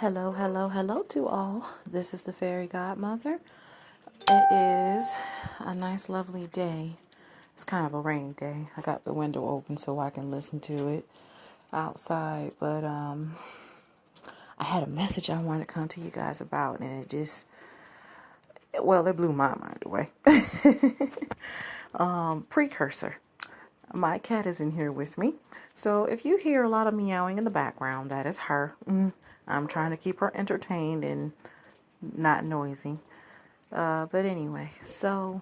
Hello, hello, hello to all. This is the Fairy Godmother. It is a nice, lovely day. It's kind of a rainy day. I got the window open so I can listen to it outside. But I had a message I wanted to come to you guys about, and it just, well, it blew my mind away. Precursor. My cat is in here with me. So if you hear a lot of meowing in the background, that is her. I'm trying to keep her entertained and not noisy. But anyway, so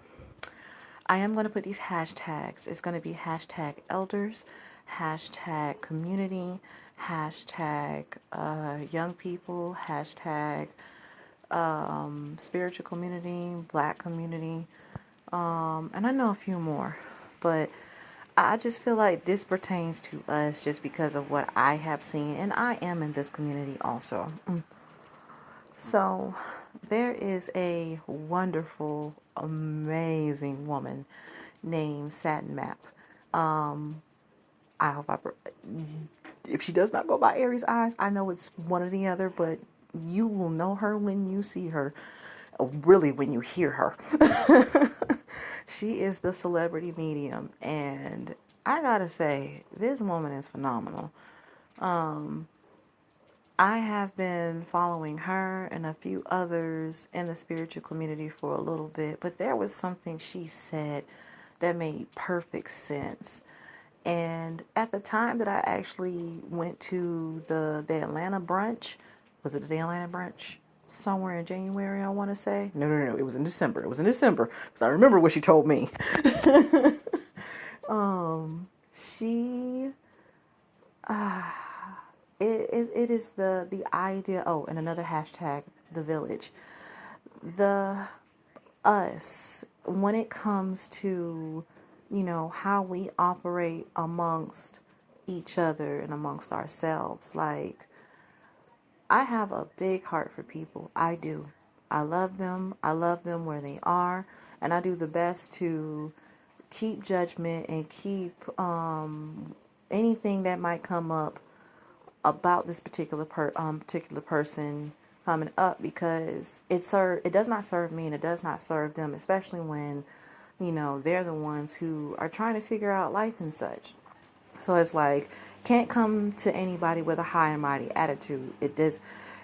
I am going to put these hashtags. It's going to be hashtag elders, hashtag community, hashtag young people, hashtag spiritual community, black community, and I know a few more. But I just feel like this pertains to us just because of what I have seen, and I am in this community also. So, there is a wonderful, amazing woman named Satin Map. I hope if she does not go by Aries Eyes, I know it's one or the other, but you will know her when you see her. Really, when you hear her. She is the celebrity medium, and I gotta say, this woman is phenomenal. I have been following her and a few others in the spiritual community for a little bit, but there was something she said that made perfect sense. And at the time that I actually went to the Atlanta brunch, was it the Atlanta brunch? Somewhere in January, I want to say. No. It was in December. It was in December because I remember what she told me. She it is the idea. Oh, and another hashtag, the village. The us when it comes to, how we operate amongst each other and amongst ourselves. Like, I have a big heart for people. I do. I love them. I love them where they are, and I do the best to keep judgment and keep anything that might come up about this particular person coming up, because it does not serve me and it does not serve them, especially when they're the ones who are trying to figure out life and such. So it's like, can't come to anybody with a high and mighty attitude. It does,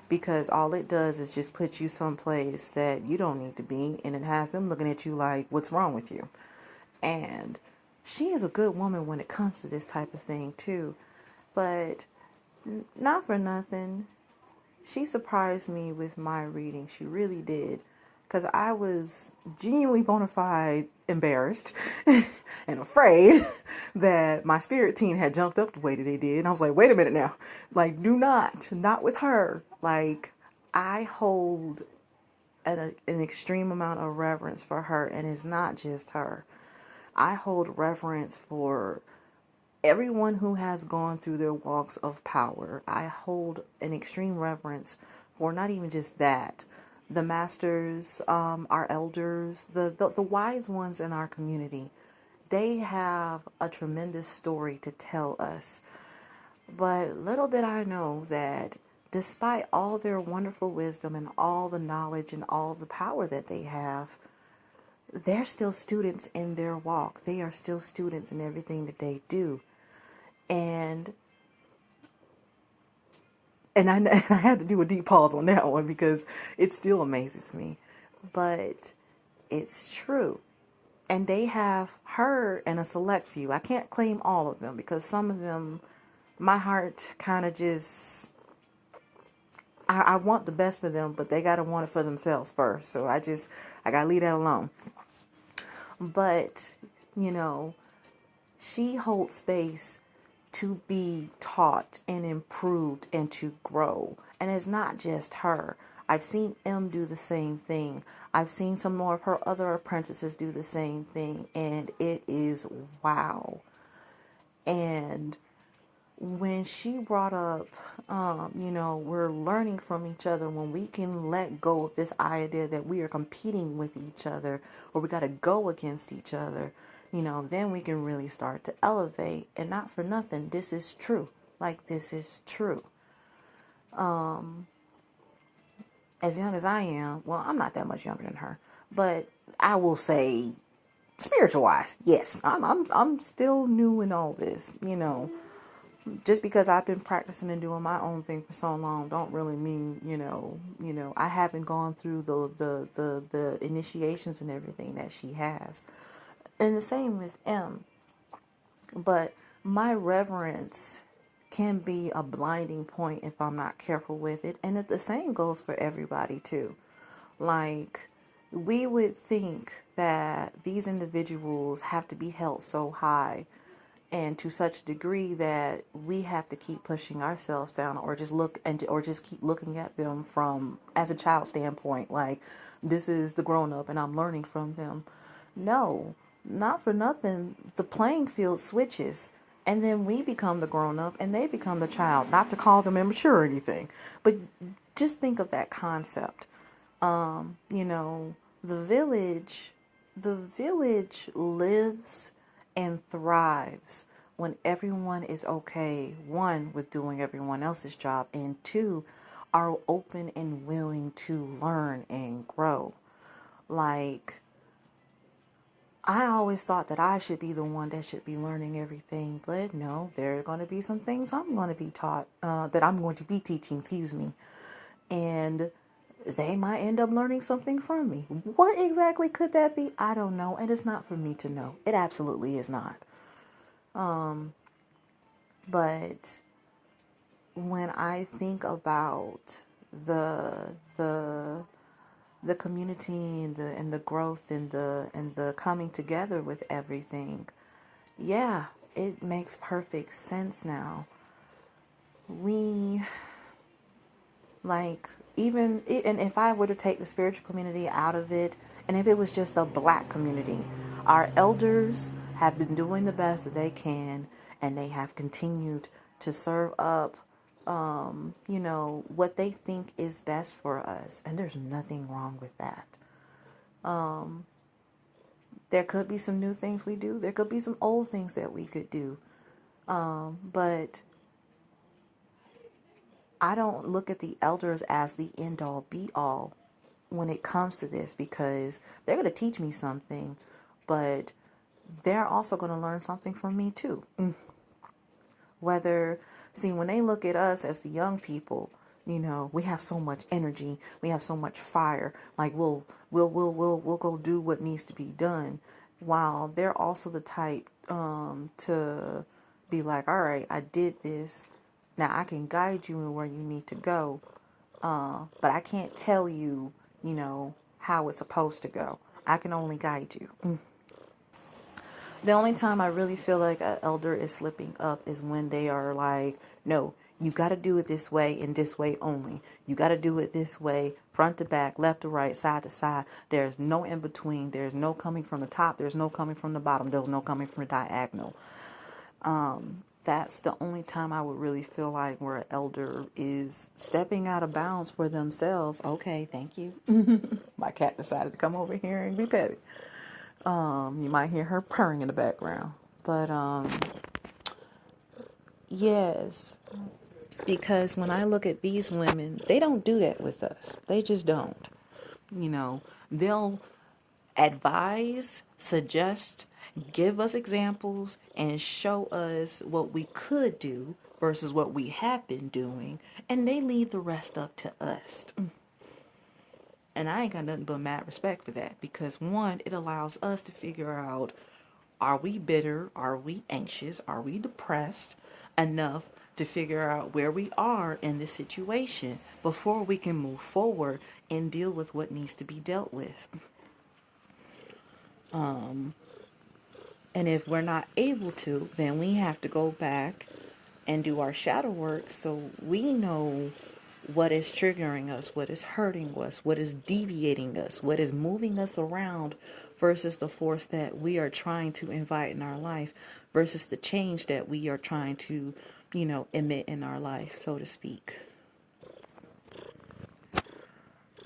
because all it does is just put you someplace that you don't need to be, and it has them looking at you like, what's wrong with you? And she is a good woman when it comes to this type of thing too. But not for nothing, she surprised me with my reading. She really did. Because I was genuinely bona fide embarrassed and afraid that my spirit team had jumped up the way that they did. And I was like, wait a minute now. Like, not with her. Like, I hold an extreme amount of reverence for her. And it's not just her. I hold reverence for everyone who has gone through their walks of power. I hold an extreme reverence for not even just that, the masters, our elders, the wise ones in our community. They have a tremendous story to tell us. But little did I know that despite all their wonderful wisdom and all the knowledge and all the power that they have, they're still students in their walk. They are still students in everything that they do. And I had to do a deep pause on that one because it still amazes me. But it's true. And they have her and a select few. I can't claim all of them because some of them, my heart kind of just, I want the best for them, but they got to want it for themselves first. So I got to leave that alone. But, she holds space to be taught and improved and to grow. And it's not just her. I've seen M do the same thing. I've seen some more of her other apprentices do the same thing. And it is wow. And when she brought up, we're learning from each other, when we can let go of this idea that we are competing with each other or we got to go against each other, then we can really start to elevate. And not for nothing, this is true. Like, this is true. as young as I am, well, I'm not that much younger than her, but I will say, spiritual wise, yes, I'm still new in all this. Just because I've been practicing and doing my own thing for so long, don't really mean I haven't gone through the initiations and everything that she has, and the same with M. But my reverence can be a blinding point if I'm not careful with it. And the same goes for everybody too. Like, we would think that these individuals have to be held so high and to such a degree that we have to keep pushing ourselves down, or just or just keep looking at them from as a child standpoint, like this is the grown up and I'm learning from them. No, not for nothing. The playing field switches, and then we become the grown up and they become the child. Not to call them immature or anything, but just think of that concept. You know, the village, the village lives and thrives when everyone is okay, one, with doing everyone else's job, and two, are open and willing to learn and grow. Like, I always thought that I should be the one that should be learning everything, but no, there are going to be some things I'm going to be taught, that I'm going to be teaching, excuse me. And they might end up learning something from me. What exactly could that be? I don't know, and it's not for me to know. It absolutely is not. But when I think about the the community and the growth and the coming together with everything, yeah, it makes perfect sense now. We Like, and if I were to take the spiritual community out of it, and if it was just the black community, our elders have been doing the best that they can, and they have continued to serve up, what they think is best for us. And there's nothing wrong with that. There could be some new things we do. There could be some old things that we could do. But I don't look at the elders as the end all be all when it comes to this, because they're going to teach me something, but they're also going to learn something from me too. Whether, see, when they look at us as the young people, we have so much energy, we have so much fire, like we'll go do what needs to be done, while they're also the type to be like, all right, I did this, now I can guide you in where you need to go, but I can't tell you, how it's supposed to go. I can only guide you. The only time I really feel like an elder is slipping up is when they are like, no, you got to do it this way and this way only. You got to do it this way, front to back, left to right, side to side. There's no in between. There's no coming from the top. There's no coming from the bottom. There's no coming from the diagonal. That's the only time I would really feel like where an elder is stepping out of bounds for themselves. Okay, thank you. My cat decided to come over here and be petted. You might hear her purring in the background. But yes, because when I look at these women, they don't do that with us. They just don't. They'll advise, suggest, give us examples, and show us what we could do versus what we have been doing, and they leave the rest up to us. And I ain't got nothing but mad respect for that, because one, it allows us to figure out, are we bitter? Are we anxious? Are we depressed enough to figure out where we are in this situation before we can move forward and deal with what needs to be dealt with? And if we're not able to, then we have to go back and do our shadow work so we know what is triggering us, what is hurting us, what is deviating us, what is moving us around versus the force that we are trying to invite in our life versus the change that we are trying to, emit in our life, so to speak.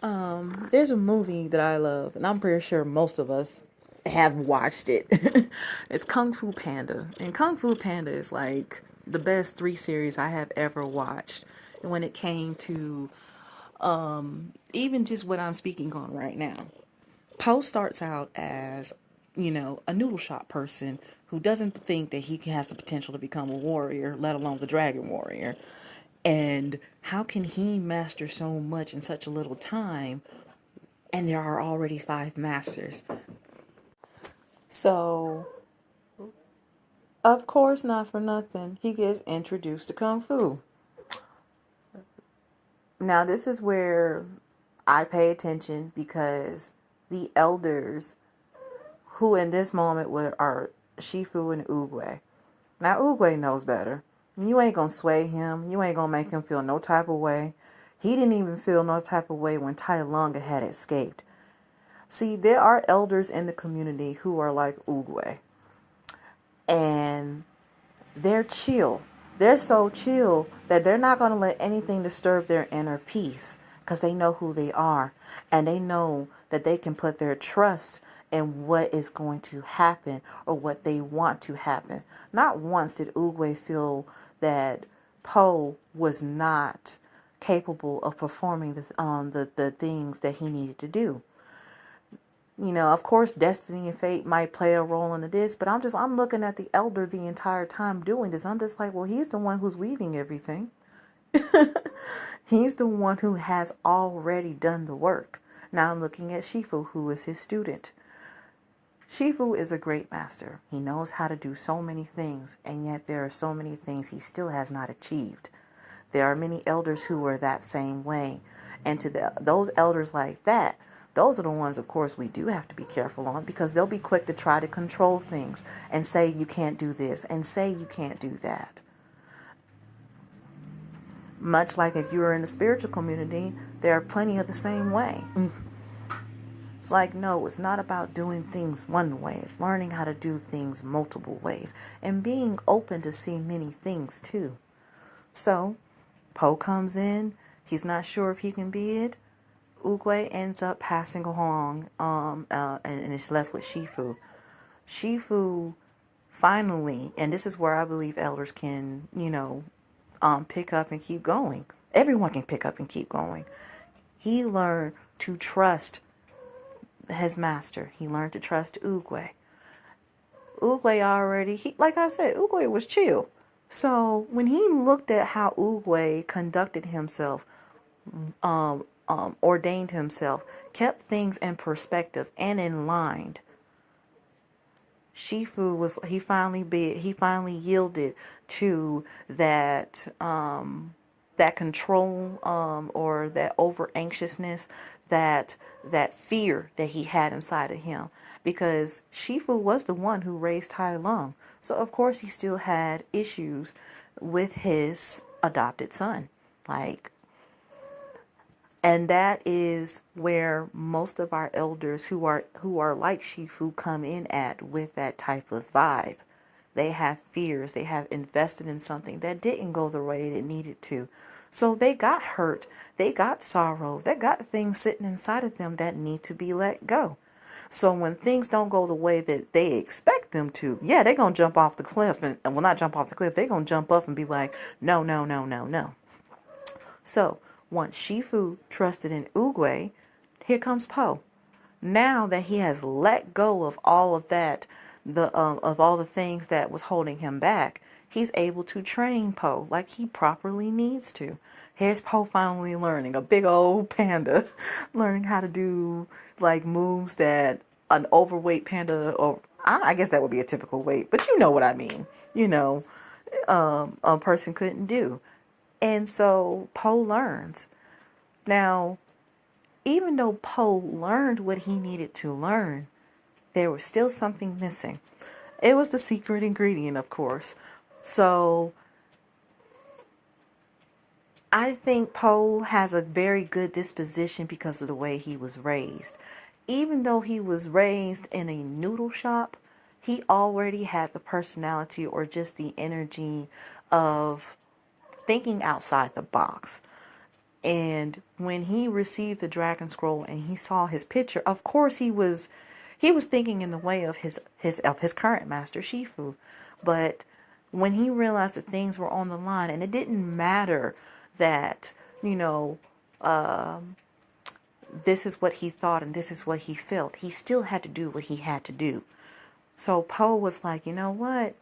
There's a movie that I love, and I'm pretty sure most of us have watched it. It's Kung Fu Panda. And Kung Fu Panda is like the best 3 series I have ever watched. And when it came to Even just what I'm speaking on right now. Poe starts out as, a noodle shop person who doesn't think that he has the potential to become a warrior, let alone the dragon warrior. And how can he master so much in such a little time? And there are already five masters. So, of course, not for nothing, he gets introduced to Kung Fu. Now, this is where I pay attention because the elders who in this moment are Shifu and Oogway. Now, Oogway knows better. You ain't gonna sway him. You ain't gonna make him feel no type of way. He didn't even feel no type of way when Tai Lung had escaped. See, there are elders in the community who are like Oogway. And they're chill. They're so chill that they're not going to let anything disturb their inner peace because they know who they are and they know that they can put their trust in what is going to happen or what they want to happen. Not once did Oogway feel that Poe was not capable of performing the things that he needed to do. Of course, destiny and fate might play a role in this, but I'm looking at the elder the entire time doing this. I'm just like, well, he's the one who's weaving everything. He's the one who has already done the work. Now I'm looking at Shifu, who is his student. Shifu is a great master. He knows how to do so many things, and yet there are so many things he still has not achieved. There are many elders who are that same way. And to those elders like that, those are the ones, of course, we do have to be careful on because they'll be quick to try to control things and say you can't do this and say you can't do that. Much like if you were in the spiritual community, there are plenty of the same way. It's like, no, it's not about doing things one way. It's learning how to do things multiple ways and being open to see many things too. So, Poe comes in. He's not sure if he can be it. Oogway ends up passing along and is left with Shifu. Shifu finally, and this is where I believe elders can, pick up and keep going. Everyone can pick up and keep going. He learned to trust his master. He learned to trust Oogway. Oogway already, like I said, Oogway was chill. So when he looked at how Oogway conducted himself, ordained himself, kept things in perspective and in line, Shifu he finally yielded to that control or that over anxiousness, that fear that he had inside of him, because Shifu was the one who raised Tai Lung. So of course he still had issues with his adopted son. And that is where most of our elders who are like Shifu come in at with that type of vibe. They have fears. They have invested in something that didn't go the way it needed to. So they got hurt. They got sorrow. They got things sitting inside of them that need to be let go. So when things don't go the way that they expect them to, yeah, they're going to jump off the cliff. And well, not jump off the cliff. They're going to jump up and be like, no, no, no, no, no. So once Shifu trusted in Oogway, here comes Poe. Now that he has let go of all of that, of all the things that was holding him back, he's able to train Poe like he properly needs to. Here's Poe finally learning, a big old panda, learning how to do like moves that an overweight panda, or I guess that would be a typical weight, but you know what I mean. A person couldn't do. And so Poe learns. Now, even though Poe learned what he needed to learn, there was still something missing. It was the secret ingredient, of course. So I think Poe has a very good disposition because of the way he was raised. Even though he was raised in a noodle shop, he already had the personality or just the energy of thinking outside the box. And when he received the dragon scroll and he saw his picture, of course he was thinking in the way of his current master Shifu. But when he realized that things were on the line, and it didn't matter that this is what he thought and this is what he felt. He still had to do what he had to do. So Poe was like, you know what?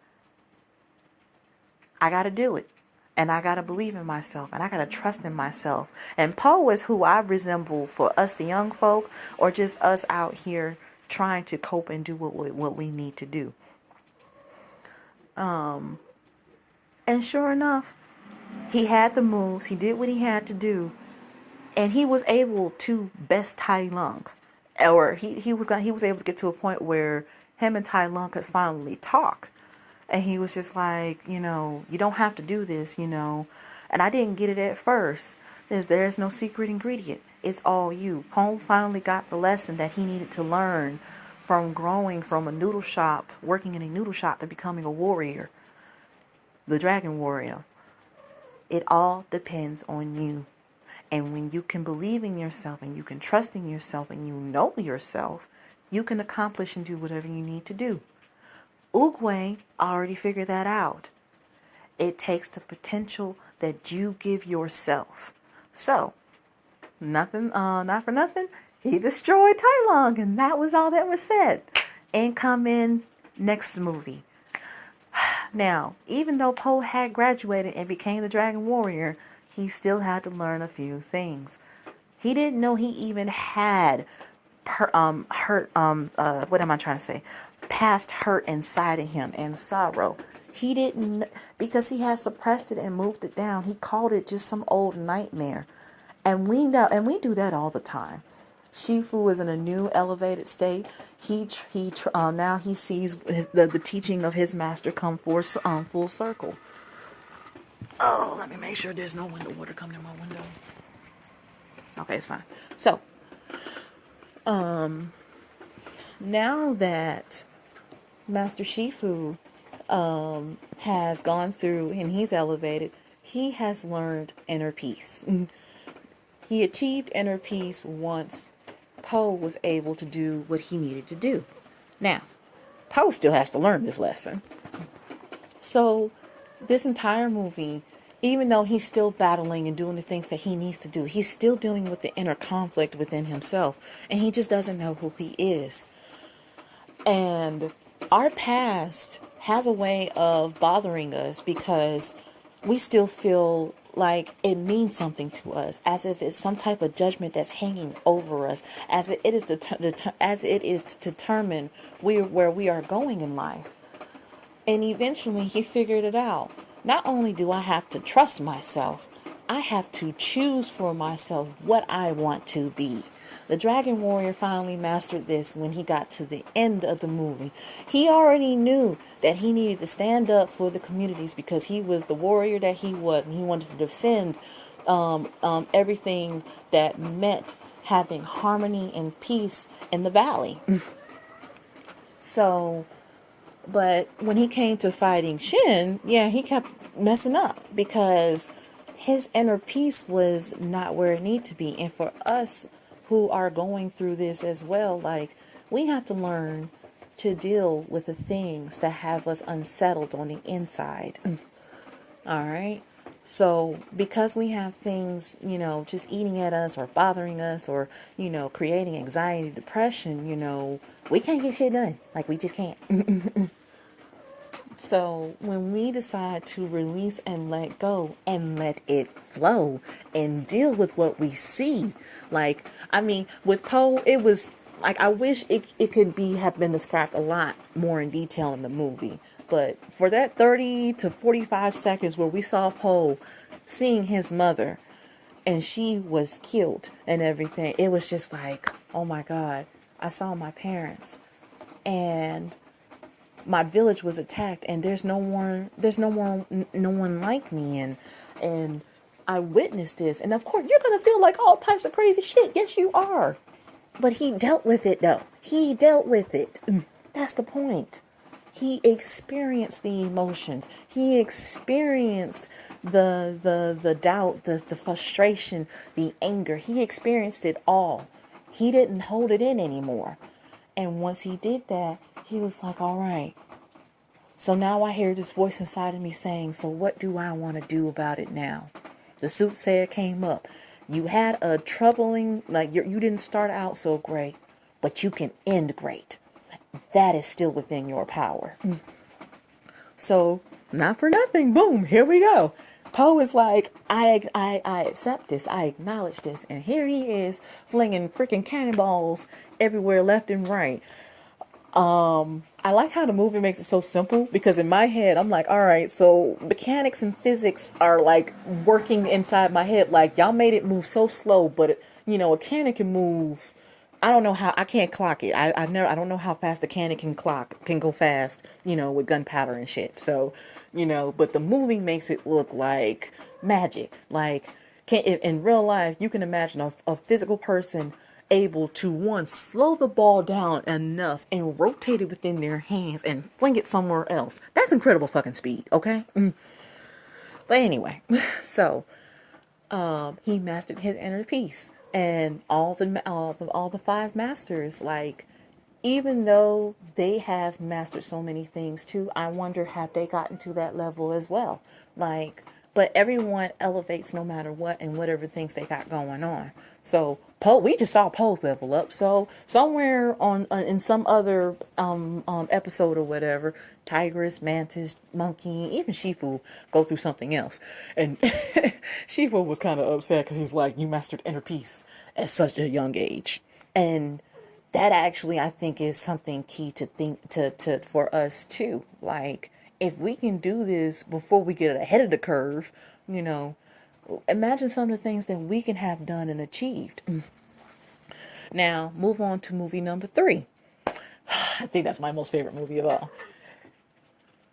I got to do it. And I got to believe in myself. And I got to trust in myself. And Poe is who I resemble for us, the young folk, or just us out here trying to cope and do what we need to do. And sure enough, he had the moves. He did what he had to do. And he was able to best Tai Lung. Or he was able to get to a point where him and Tai Lung could finally talk. And he was just like, you don't have to do this, And I didn't get it at first. There's no secret ingredient. It's all you. Pong finally got the lesson that he needed to learn from growing from a noodle shop, working in a noodle shop, to becoming a warrior, the dragon warrior. It all depends on you. And when you can believe in yourself and you can trust in yourself and you know yourself, you can accomplish and do whatever you need to do. Oogway already figured that out. It takes the potential that you give yourself. So, not for nothing, he destroyed Tai Lung, and that was all that was said. And come in next movie. Now, even though Poe had graduated and became the Dragon Warrior, he still had to learn a few things. He didn't know he even had past hurt inside of him and sorrow. He didn't, because he had suppressed it and moved it down. He called it just some old nightmare. And we know, and we do that all the time. Shifu is in a new elevated state. Now he sees the teaching of his master come full circle. Oh, let me make sure there's no window water coming in my window. Okay, it's fine. So, now that Master Shifu has gone through and he's elevated, he has learned inner peace. He achieved inner peace once Poe was able to do what he needed to do. Now, Poe still has to learn this lesson. So, this entire movie, even though he's still battling and doing the things that he needs to do, he's still dealing with the inner conflict within himself. And he just doesn't know who he is. And our past has a way of bothering us because we still feel like it means something to us, as if it's some type of judgment that's hanging over us, as it is to determine where we are going in life. And eventually he figured it out. Not only do I have to trust myself, I have to choose for myself what I want to be. The Dragon Warrior finally mastered this when he got to the end of the movie. He already knew that he needed to stand up for the communities because he was the warrior that he was, and he wanted to defend everything that meant having harmony and peace in the valley. So, but when he came to fighting Shin, he kept messing up because his inner peace was not where it needed to be. And for us who are going through this as well, like, we have to learn to deal with the things that have us unsettled on the inside. All right. So because we have things, just eating at us or bothering us or, creating anxiety, depression, we can't get shit done. Like, we just can't. So when we decide to release and let go and let it flow and deal with what we see, with Poe, it was like, I wish it could have been described a lot more in detail in the movie. But for that 30 to 45 seconds where we saw Poe seeing his mother and she was killed and everything, it was just like, oh my God, I saw my parents and my village was attacked and there's no one like me, and I witnessed this, and of course you're gonna feel like all types of crazy shit. Yes, you are. But he dealt with it though. He dealt with it. That's the point. He experienced the emotions. He experienced the doubt, the frustration, the anger. He experienced it all. He didn't hold it in anymore. And once he did that, he was like, all right. So now I hear this voice inside of me saying, so what do I want to do about it now? The soothsayer came up. You had a troubling, like you didn't start out so great, but you can end great. That is still within your power. So, not for nothing, boom, here we go. Poe is like, I accept this, I acknowledge this, and here he is flinging freaking cannonballs everywhere, left and right. I like how the movie makes it so simple because in my head, I'm like, all right, so mechanics and physics are like working inside my head. Like, y'all made it move so slow, but a cannon can move. I don't know how, I can't clock it. I don't know how fast a cannon can go fast, with gunpowder and shit. So, but the movie makes it look like magic. Like, in real life, you can imagine a physical person able to one slow the ball down enough and rotate it within their hands and fling it somewhere else. That's incredible fucking speed, okay? But anyway, so he mastered his inner peace, and all the five masters, like, even though they have mastered so many things too, I wonder have they gotten to that level as well. Like, but everyone elevates no matter what and whatever things they got going on. So Poe, we just saw Poe level up. So somewhere on in some other episode or whatever, tigress, mantis, monkey, even Shifu go through something else. And Shifu was kind of upset because he's like, you mastered inner peace at such a young age. And that actually, I think, is something key to think to for us too. Like, if we can do this before we get ahead of the curve, imagine some of the things that we can have done and achieved. Now, move on to movie number 3. I think that's my most favorite movie of all.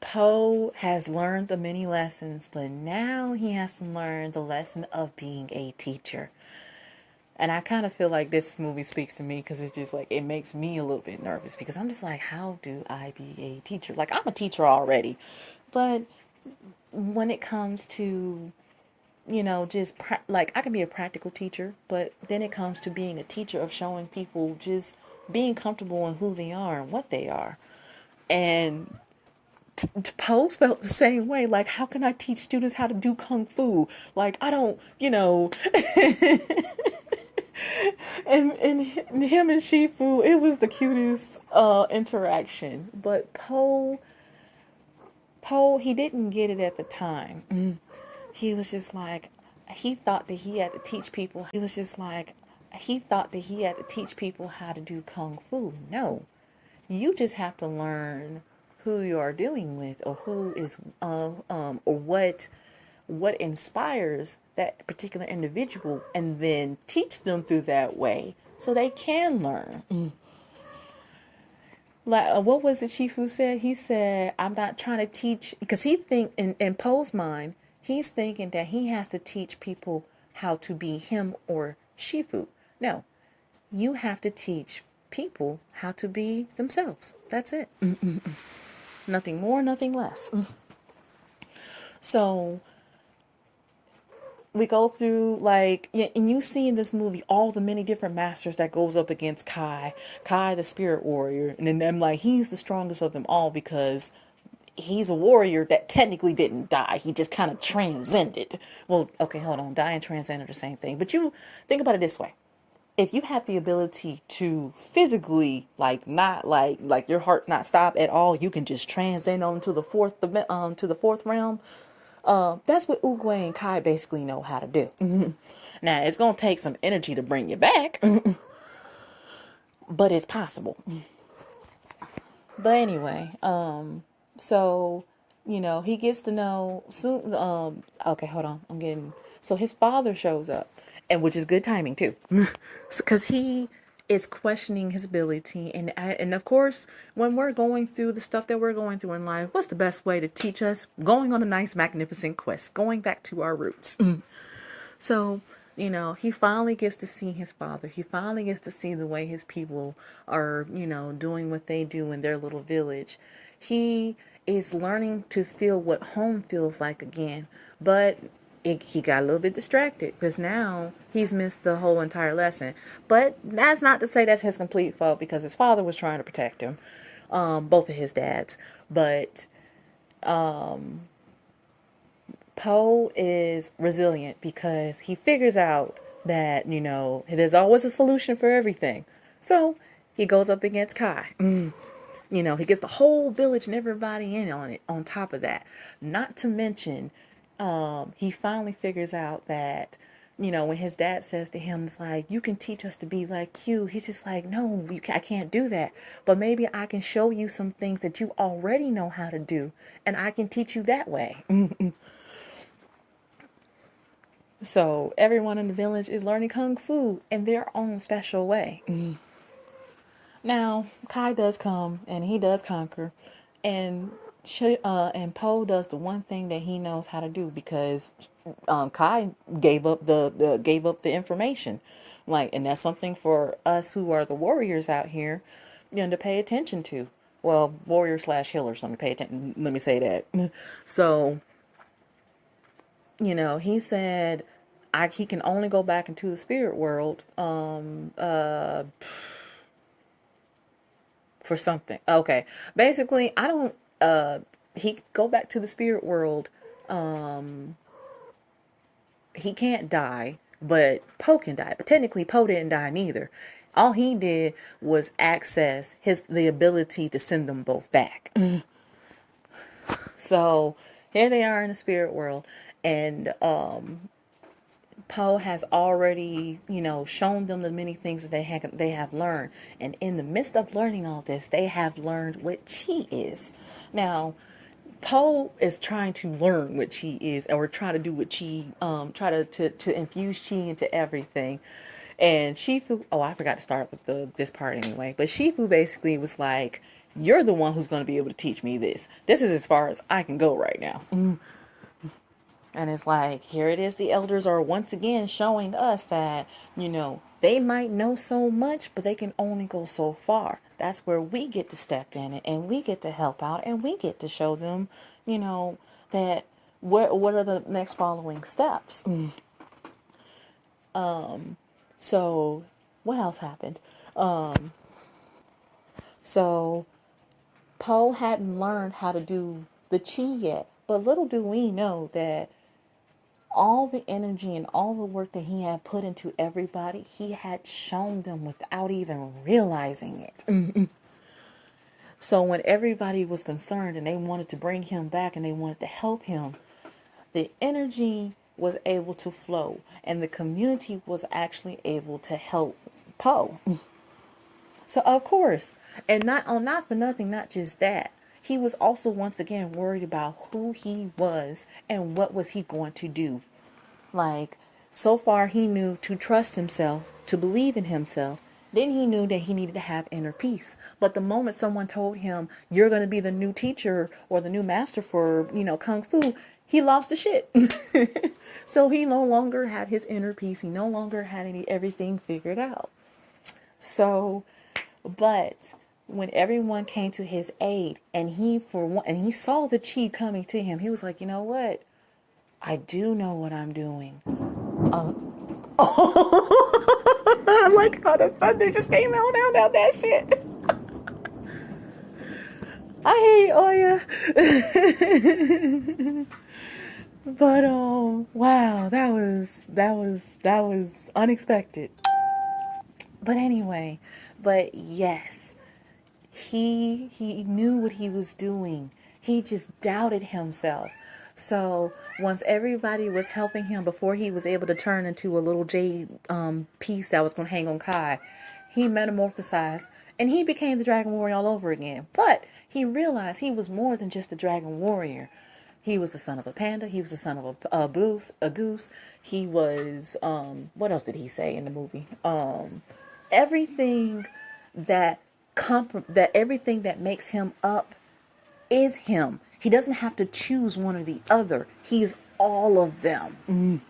Poe has learned the many lessons, but now he has to learn the lesson of being a teacher. And I kind of feel like this movie speaks to me because it's just like, it makes me a little bit nervous because I'm just like, how do I be a teacher? Like, I'm a teacher already. But when it comes to, just like, I can be a practical teacher, but then it comes to being a teacher of showing people just being comfortable in who they are and what they are. And Pose felt the same way. Like, how can I teach students how to do kung fu? Like, I don't, and him and Shifu, it was the cutest interaction. But Poe, he didn't get it at the time. He was just like, he thought that he had to teach people. He was just like, he thought that he had to teach people how to do kung fu. No, you just have to learn who you are dealing with, or who is, or what inspires that particular individual, and then teach them through that way so they can learn. Like, what was it Shifu said? He said, I'm not trying to teach, because he think in Poe's mind, he's thinking that he has to teach people how to be him or Shifu. No, you have to teach people how to be themselves. That's it. Nothing more, nothing less. So we go through, like, yeah, and you see in this movie all the many different masters that goes up against Kai the spirit warrior, and then I'm like, he's the strongest of them all because he's a warrior that technically didn't die. He just kind of transcended. Well, okay, hold on, die and transcend are the same thing. But you think about it this way: if you have the ability to physically, like, not like your heart not stop at all, you can just transcend on to the fourth realm. That's what Oogway and Kai basically know how to do. Now, it's going to take some energy to bring you back, but it's possible. But anyway, so, he gets to know soon. Okay, hold on. So his father shows up, and which is good timing too, because he is questioning his ability. And of course, when we're going through the stuff that we're going through in life, what's the best way to teach us? Going on a nice, magnificent quest, going back to our roots. So, he finally gets to see his father. He finally gets to see the way his people are, doing what they do in their little village. He is learning to feel what home feels like again. But he got a little bit distracted because now he's missed the whole entire lesson. But that's not to say that's his complete fault, because his father was trying to protect him. Both of his dads. But Poe is resilient because he figures out that, there's always a solution for everything. So he goes up against Kai. He gets the whole village and everybody in on it on top of that. Not to mention, he finally figures out that, when his dad says to him, it's like, you can teach us to be like you. He's just like, no, I can't do that. But maybe I can show you some things that you already know how to do, and I can teach you that way. So everyone in the village is learning kung fu in their own special way. Now, Kai does come and he does conquer, and Poe does the one thing that he knows how to do, because Kai gave up the information, and that's something for us who are the warriors out here, to pay attention to. Well, warrior slash healer, so let me pay attention. Let me say that. So, he said, he can only go back into the spirit world. For something. Okay. Basically, I don't he go back to the spirit world. He can't die, but Poe can die. But technically Poe didn't die neither. All he did was access the ability to send them both back. So here they are in the spirit world, and Poe has already, shown them the many things that they have learned. And in the midst of learning all this, they have learned what chi is. Now, Poe is trying to learn what chi is, or try to do what chi, try to infuse chi into everything. And Shifu, oh, I forgot to start with this part anyway. But Shifu basically was like, "You're the one who's going to be able to teach me this. This is as far as I can go right now." And it's like, here it is. The elders are once again showing us that, they might know so much, but they can only go so far. That's where we get to step in it, and we get to help out, and we get to show them, that what are the next following steps. So what else happened? So Poe hadn't learned how to do the chi yet, but little do we know that all the energy and all the work that he had put into everybody, he had shown them without even realizing it. So when everybody was concerned and they wanted to bring him back and they wanted to help him, the energy was able to flow, and the community was actually able to help Poe. So of course, and not for nothing, not just that, he was also once again worried about who he was and what was he going to do. So far he knew to trust himself, to believe in himself. Then he knew that he needed to have inner peace. But the moment someone told him, you're going to be the new teacher or the new master for, Kung Fu, he lost the shit. So he no longer had his inner peace. He no longer had everything figured out. So, but when everyone came to his aid, and he saw the chi coming to him, he was like, you know what? I do know what I'm doing. I like how the thunder just came out about that shit. I hate Oya. But wow, that was unexpected. But anyway, yes, he knew what he was doing. He just doubted himself. So once everybody was helping him, before he was able to turn into a little jade piece that was going to hang on Kai, he metamorphosized and he became the Dragon Warrior all over again. But he realized he was more than just the Dragon Warrior. He was the son of a panda. He was the son of a goose. He was, what else did he say in the movie? Everything that everything that makes him up is him. He doesn't have to choose one or the other. He is all of them.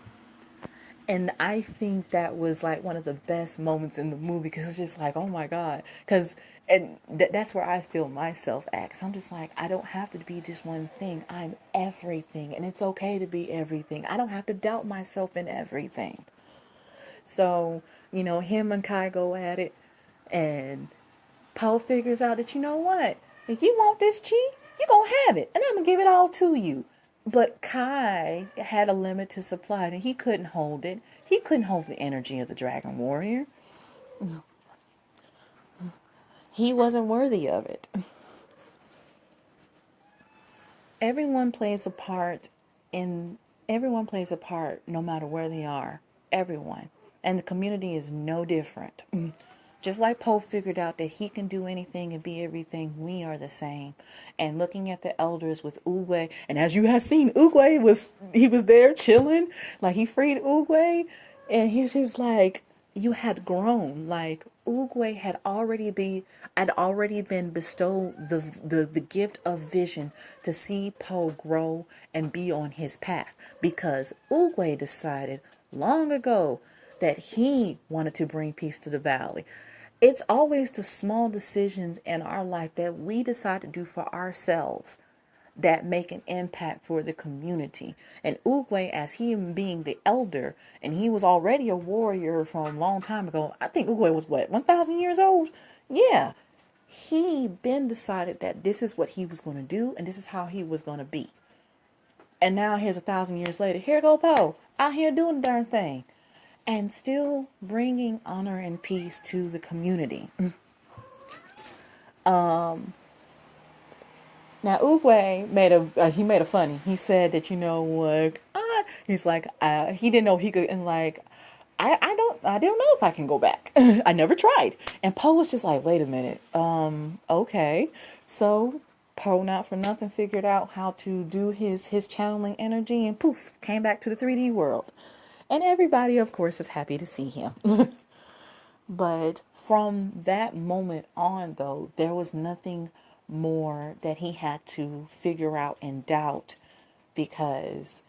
And I think that was like one of the best moments in the movie, because it's just like, oh my God. That's where I feel myself at. Because I'm just like, I don't have to be just one thing. I'm everything. And it's okay to be everything. I don't have to doubt myself in everything. So, him and Kai go at it. And Poe figures out that, you know what? If you want this chi, you're going to have it. And I'm going to give it all to you. But Kai had a limited supply and he couldn't hold it. He couldn't hold the energy of the dragon warrior. He wasn't worthy of it. Everyone plays a part in everyone plays a part no matter where they are. Everyone. And the community is no different. Just like Poe figured out that he can do anything and be everything, we are the same. And looking at the elders with Uwe, and as you have seen, Uwe was there chilling, like he freed Uwe, and he's just like, you had grown, like Uguay had already been bestowed the gift of vision to see Poe grow and be on his path, because Uguay decided long ago that he wanted to bring peace to the valley. It's always the small decisions in our life that we decide to do for ourselves that make an impact for the community. And Uguay, as he being the elder, and he was already a warrior from a long time ago. I think Uguay was what, 1,000 years old? Yeah. He been decided that this is what he was going to do, and this is how he was going to be. And now here's 1,000 years later, here go Poe, out here doing the darn thing, and still bringing honor and peace to the community. Now Uguay made a funny. He said that, you know what, he's like, he didn't know he could, and like, I don't know if I can go back. I never tried. And Poe was just like, wait a minute, okay. So Poe, not for nothing, figured out how to do his channeling energy, and poof, came back to the 3D world. And everybody, of course, is happy to see him. But from that moment on, though, there was nothing more that he had to figure out and doubt, because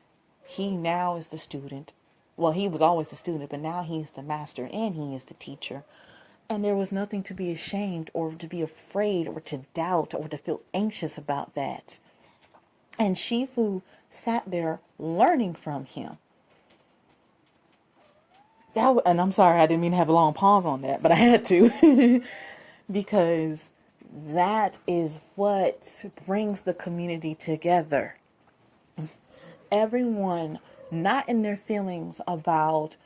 he now is the student. Well, he was always the student, but now he is the master and he is the teacher. And there was nothing to be ashamed or to be afraid or to doubt or to feel anxious about that. And Shifu sat there learning from him. And I'm sorry, I didn't mean to have a long pause on that, but I had to. Because that is what brings the community together. Everyone not in their feelings about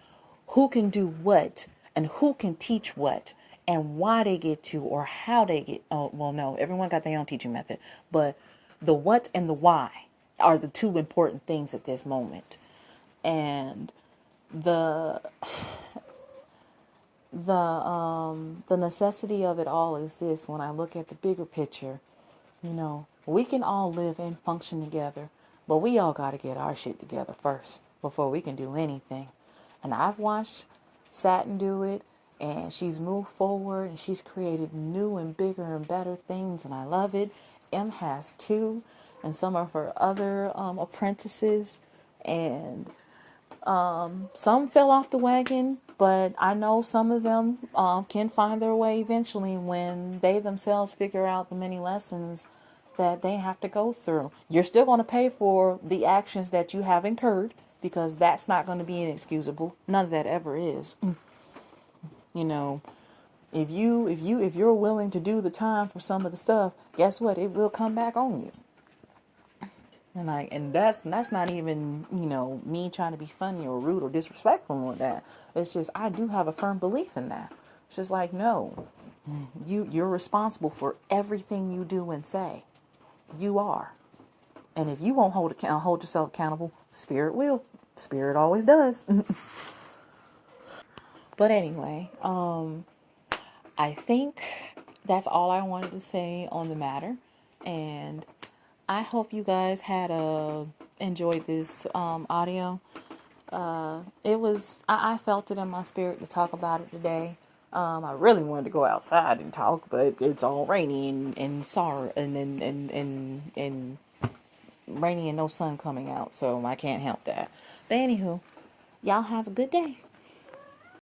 who can do what and who can teach what and why they get to or how they get. Oh, well, no, everyone got their own teaching method, but the what and the why are the two important things at this moment. And the the necessity of it all is this: when I look at the bigger picture, we can all live and function together, but we all got to get our shit together first before we can do anything. And I've watched Satin do it, and she's moved forward, and she's created new and bigger and better things, and I love it. M has too, and some of her other apprentices, and some fell off the wagon, but I know some of them can find their way eventually when they themselves figure out the many lessons that they have to go through. You're still going to pay for the actions that you have incurred, because that's not going to be inexcusable. None of that ever is. You know, if you're willing to do the time for some of the stuff, guess what? It will come back on you. And that's not even, me trying to be funny or rude or disrespectful with that. It's just, I do have a firm belief in that. It's just like, no, you're responsible for everything you do and say. You are. And if you won't hold yourself accountable, spirit will. Spirit always does. But anyway, I think that's all I wanted to say on the matter. And I hope you guys had enjoyed this audio. I felt it in my spirit to talk about it today. I really wanted to go outside and talk, but it's all rainy and sorrow and rainy and no sun coming out, so I can't help that. But anywho, y'all have a good day.